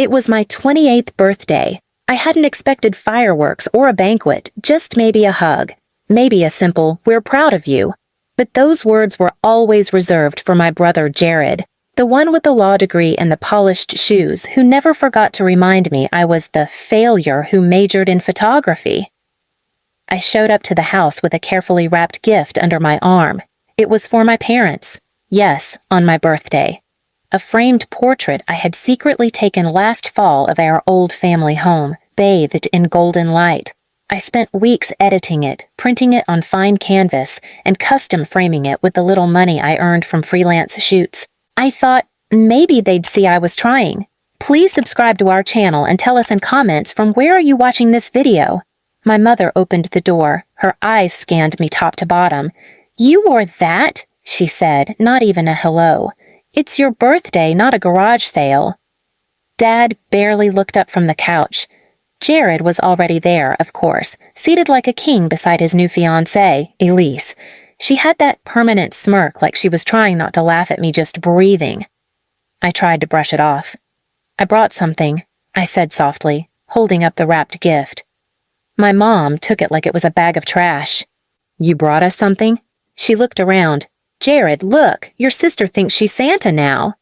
It was my 28th birthday. I hadn't expected fireworks or a banquet, just maybe a hug. Maybe a simple, "We're proud of you." But those words were always reserved for my brother Jared, the one with the law degree and the polished shoes, who never forgot to remind me I was the failure who majored in photography. I showed up to the house with a carefully wrapped gift under my arm. It was for my parents. Yes, on my birthday. A framed portrait I had secretly taken last fall of our old family home, bathed in golden light. I spent weeks editing it, printing it on fine canvas, and custom framing it with the little money I earned from freelance shoots. I thought maybe they'd see I was trying. Please subscribe to our channel and tell us in comments from where are you watching this video. My mother opened the door. Her eyes scanned me top to bottom. "You wore that?" she said, not even a hello. "It's your birthday, not a garage sale." Dad barely looked up from the couch. Jared was already there, of course, seated like a king beside his new fiancée, Elise. She had that permanent smirk like she was trying not to laugh at me just breathing. I tried to brush it off. "I brought something," I said softly, holding up the wrapped gift. My mom took it like it was a bag of trash. "You brought us something?" She looked around. "Jared, look, your sister thinks she's Santa now."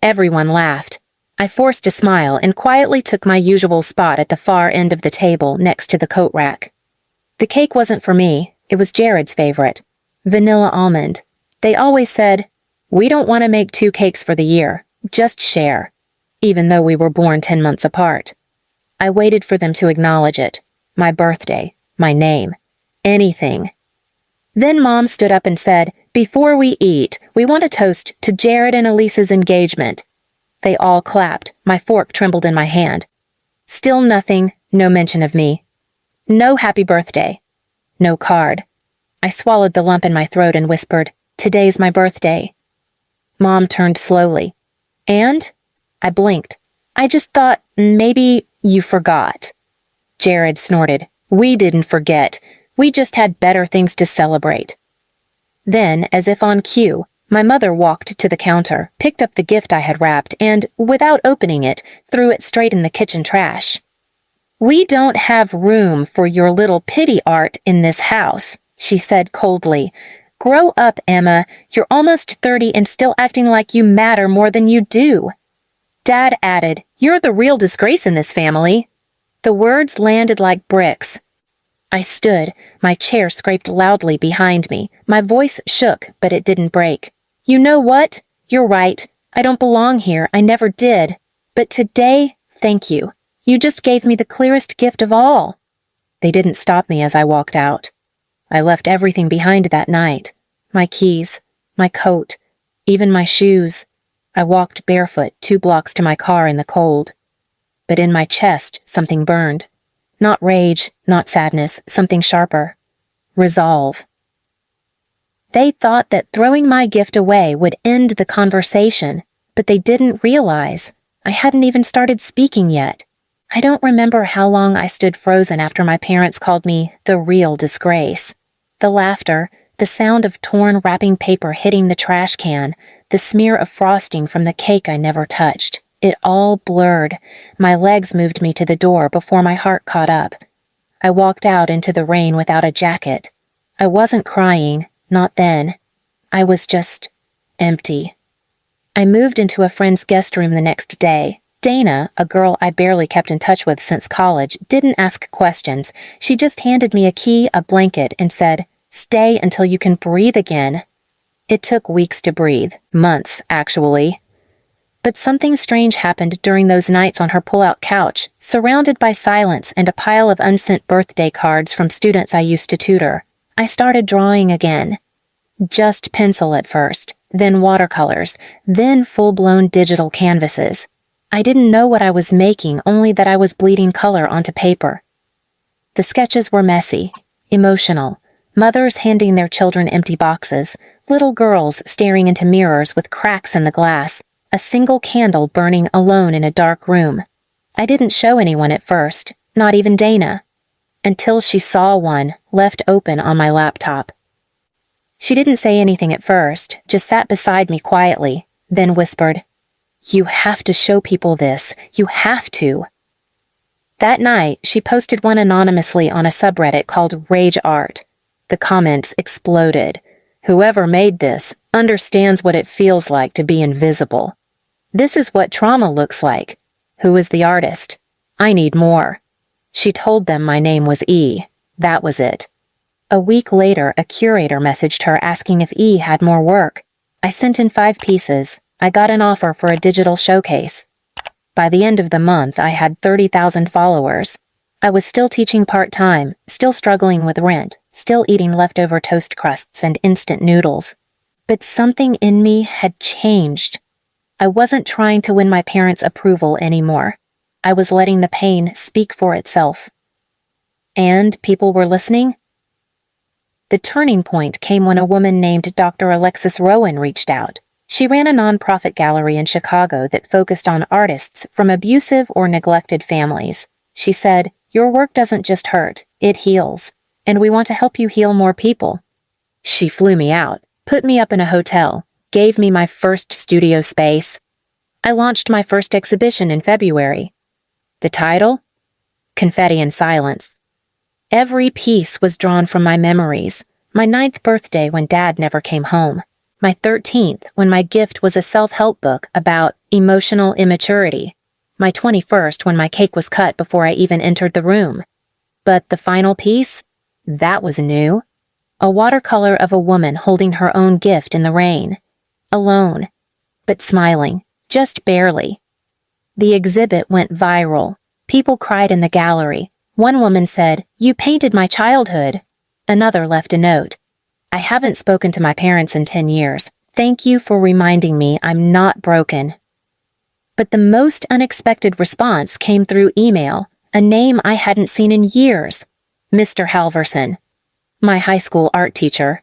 Everyone laughed. I forced a smile and quietly took my usual spot at the far end of the table next to the coat rack. The cake wasn't for me. It was Jared's favorite. Vanilla almond. They always said, "We don't want to make 2 cakes for the year. Just share." Even though we were born 10 months apart. I waited for them to acknowledge it. My birthday. My name. Anything. Then Mom stood up and said, "Before we eat, we want to toast to Jared and Elise's engagement." They all clapped. My fork trembled in my hand. Still nothing, no mention of me. No happy birthday. No card. I swallowed the lump in my throat and whispered, "Today's my birthday." Mom turned slowly. "And?" I blinked. "I just thought maybe you forgot." Jared snorted. "We didn't forget. We just had better things to celebrate." Then, as if on cue, my mother walked to the counter, picked up the gift I had wrapped, and, without opening it, threw it straight in the kitchen trash. "We don't have room for your little pity art in this house," she said coldly. "Grow up, Emma. You're almost 30 and still acting like you matter more than you do." Dad added, "You're the real disgrace in this family." The words landed like bricks. I stood, my chair scraped loudly behind me. My voice shook, but it didn't break. "You know what? You're right. I don't belong here. I never did. But today, thank you. You just gave me the clearest gift of all." They didn't stop me as I walked out. I left everything behind that night. My keys, my coat, even my shoes. I walked barefoot 2 blocks to my car in the cold. But in my chest, something burned. Not rage, not sadness, something sharper. Resolve. They thought that throwing my gift away would end the conversation, but they didn't realize I hadn't even started speaking yet. I don't remember how long I stood frozen after my parents called me the real disgrace. The laughter, the sound of torn wrapping paper hitting the trash can, the smear of frosting from the cake I never touched. It all blurred. My legs moved me to the door before my heart caught up. I walked out into the rain without a jacket. I wasn't crying, not then. I was just empty. I moved into a friend's guest room the next day. Dana, a girl I barely kept in touch with since college, didn't ask questions. She just handed me a key, a blanket, and said, "Stay until you can breathe again." It took weeks to breathe, months, actually. But something strange happened during those nights on her pull-out couch, surrounded by silence and a pile of unsent birthday cards from students I used to tutor. I started drawing again. Just pencil at first, then watercolors, then full-blown digital canvases. I didn't know what I was making, only that I was bleeding color onto paper. The sketches were messy, emotional, mothers handing their children empty boxes, little girls staring into mirrors with cracks in the glass, a single candle burning alone in a dark room. I didn't show anyone at first, not even Dana, until she saw one left open on my laptop. She didn't say anything at first, just sat beside me quietly, then whispered, "You have to show people this. You have to." That night, she posted one anonymously on a subreddit called Rage Art. The comments exploded. "Whoever made this understands what it feels like to be invisible. This is what trauma looks like. Who is the artist? I need more." She told them my name was E. That was it. A week later, a curator messaged her asking if E had more work. I sent in 5 pieces. I got an offer for a digital showcase. By the end of the month, I had 30,000 followers. I was still teaching part-time, still struggling with rent, still eating leftover toast crusts and instant noodles. But something in me had changed. I wasn't trying to win my parents' approval anymore. I was letting the pain speak for itself. And people were listening? The turning point came when a woman named Dr. Alexis Rowan reached out. She ran a nonprofit gallery in Chicago that focused on artists from abusive or neglected families. She said, "Your work doesn't just hurt, it heals, and we want to help you heal more people." She flew me out, put me up in a hotel, gave me my first studio space. I launched my first exhibition in February. The title? Confetti and Silence. Every piece was drawn from my memories. My 9th birthday when Dad never came home. My 13th when my gift was a self-help book about emotional immaturity. My 21st when my cake was cut before I even entered the room. But the final piece? That was new. A watercolor of a woman holding her own gift in the rain. Alone, but smiling, just barely. The exhibit went viral. People cried in the gallery. One woman said, "You painted my childhood." Another left a note. "I haven't spoken to my parents in 10 years. Thank you for reminding me I'm not broken." But the most unexpected response came through email, a name I hadn't seen in years. Mr. Halverson, my high school art teacher.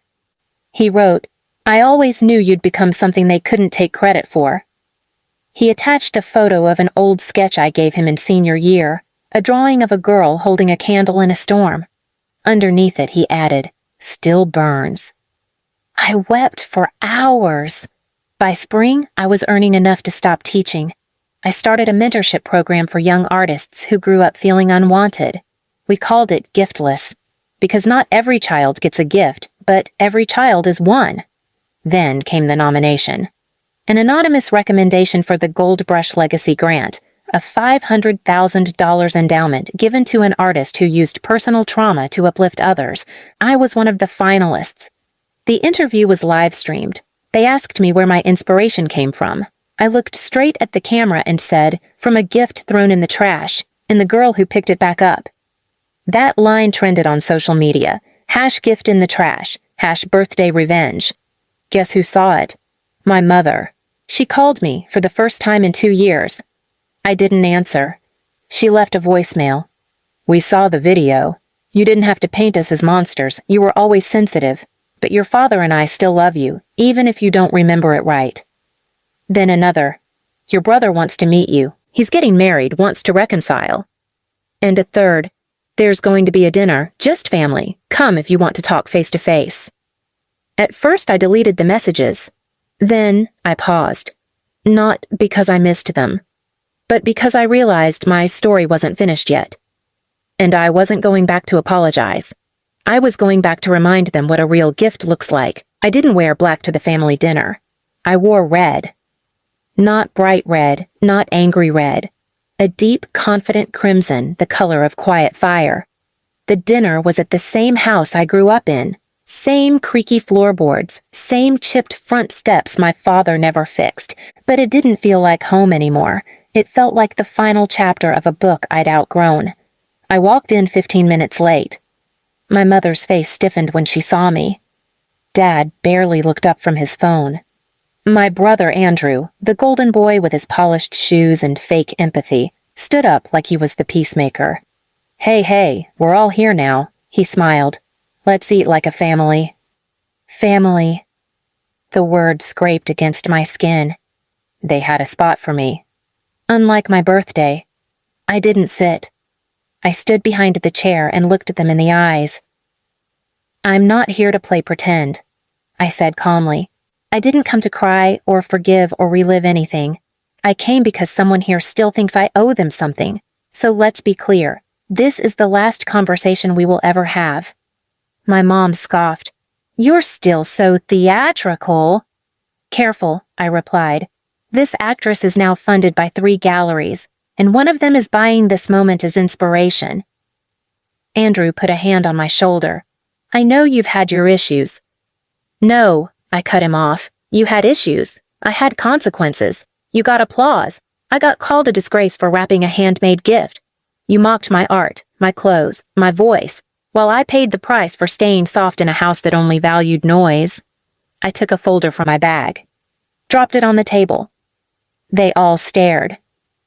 He wrote, "I always knew you'd become something they couldn't take credit for." He attached a photo of an old sketch I gave him in senior year, a drawing of a girl holding a candle in a storm. Underneath it, he added, "Still burns." I wept for hours. By spring, I was earning enough to stop teaching. I started a mentorship program for young artists who grew up feeling unwanted. We called it Giftless, because not every child gets a gift, but every child is one. Then came the nomination. An anonymous recommendation for the Gold Brush Legacy Grant, a $500,000 endowment given to an artist who used personal trauma to uplift others. I was one of the finalists. The interview was live-streamed. They asked me where my inspiration came from. I looked straight at the camera and said, "From a gift thrown in the trash, and the girl who picked it back up." That line trended on social media. #gift in the trash, #birthday revenge. Guess who saw it? My mother. She called me for the first time in 2 years. I didn't answer. She left a voicemail. "We saw the video. You didn't have to paint us as monsters. You were always sensitive. But your father and I still love you, even if you don't remember it right." Then another. "Your brother wants to meet you. He's getting married, wants to reconcile." And a third. "There's going to be a dinner, just family. Come if you want to talk face to face." At first I deleted the messages. Then I paused. Not because I missed them, but because I realized my story wasn't finished yet. And I wasn't going back to apologize. I was going back to remind them what a real gift looks like. I didn't wear black to the family dinner. I wore red. Not bright red, not angry red. A deep, confident crimson, the color of quiet fire. The dinner was at the same house I grew up in. Same creaky floorboards, same chipped front steps my father never fixed, but it didn't feel like home anymore. It felt like the final chapter of a book I'd outgrown. I walked in 15 minutes late. My mother's face stiffened when she saw me. Dad barely looked up from his phone. My brother Andrew, the golden boy with his polished shoes and fake empathy, stood up like he was the peacemaker. Hey, we're all here now," he smiled. "Let's eat like a family." Family. The word scraped against my skin. They had a spot for me. Unlike my birthday, I didn't sit. I stood behind the chair and looked at them in the eyes. "I'm not here to play pretend," I said calmly. "I didn't come to cry or forgive or relive anything. I came because someone here still thinks I owe them something. So let's be clear. This is the last conversation we will ever have." My mom scoffed. "You're still so theatrical." "Careful," I replied. "This actress is now funded by 3 galleries, and one of them is buying this moment as inspiration." Andrew put a hand on my shoulder. "I know you've had your issues." "No," I cut him off. "You had issues. I had consequences. You got applause. I got called a disgrace for wrapping a handmade gift. You mocked my art, my clothes, my voice, while I paid the price for staying soft in a house that only valued noise." I took a folder from my bag, dropped it on the table. They all stared.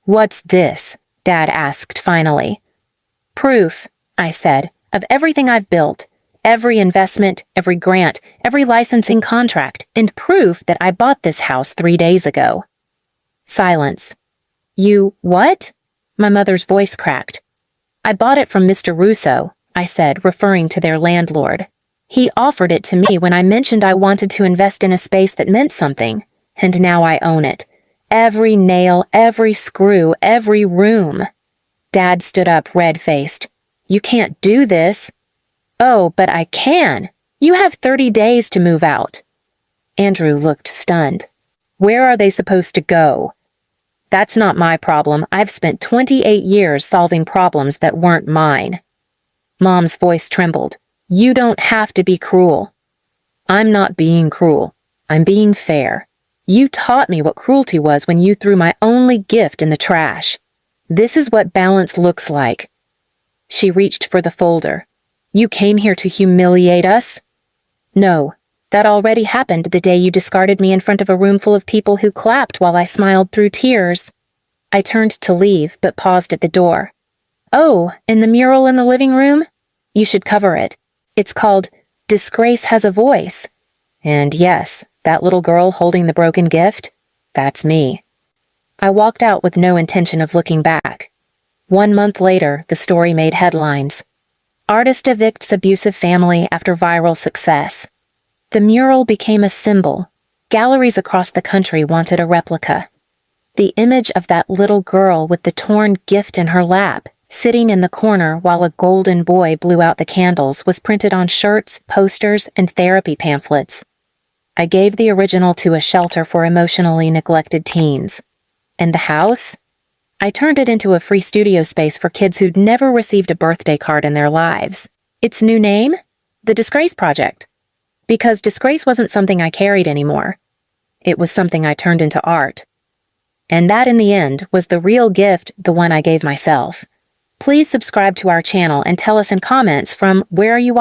"What's this?" Dad asked finally. "Proof," I said, "of everything I've built. Every investment, every grant, every licensing contract, and proof that I bought this house 3 days ago." Silence. "You what?" My mother's voice cracked. "I bought it from Mr. Russo," I said, referring to their landlord. "He offered it to me when I mentioned I wanted to invest in a space that meant something, and now I own it. Every nail, every screw, every room." Dad stood up red-faced. "You can't do this." "Oh, but I can. You have 30 days to move out." Andrew looked stunned. "Where are they supposed to go?" "That's not my problem. I've spent 28 years solving problems that weren't mine." Mom's voice trembled. "You don't have to be cruel." "I'm not being cruel. I'm being fair. You taught me what cruelty was when you threw my only gift in the trash. This is what balance looks like." She reached for the folder. "You came here to humiliate us?" "No. That already happened the day you discarded me in front of a room full of people who clapped while I smiled through tears." I turned to leave, but paused at the door. "Oh, and the mural in the living room? You should cover it. It's called Disgrace Has a Voice. And yes, that little girl holding the broken gift, that's me." I walked out with no intention of looking back. 1 month later, the story made headlines. Artist evicts abusive family after viral success. The mural became a symbol. Galleries across the country wanted a replica. The image of that little girl with the torn gift in her lap, sitting in the corner while a golden boy blew out the candles, was printed on shirts, posters, and therapy pamphlets. I gave the original to a shelter for emotionally neglected teens. And the house? I turned it into a free studio space for kids who'd never received a birthday card in their lives. Its new name? The Disgrace Project. Because disgrace wasn't something I carried anymore. It was something I turned into art. And that, in the end, was the real gift, the one I gave myself. Please subscribe to our channel and tell us in comments from where are you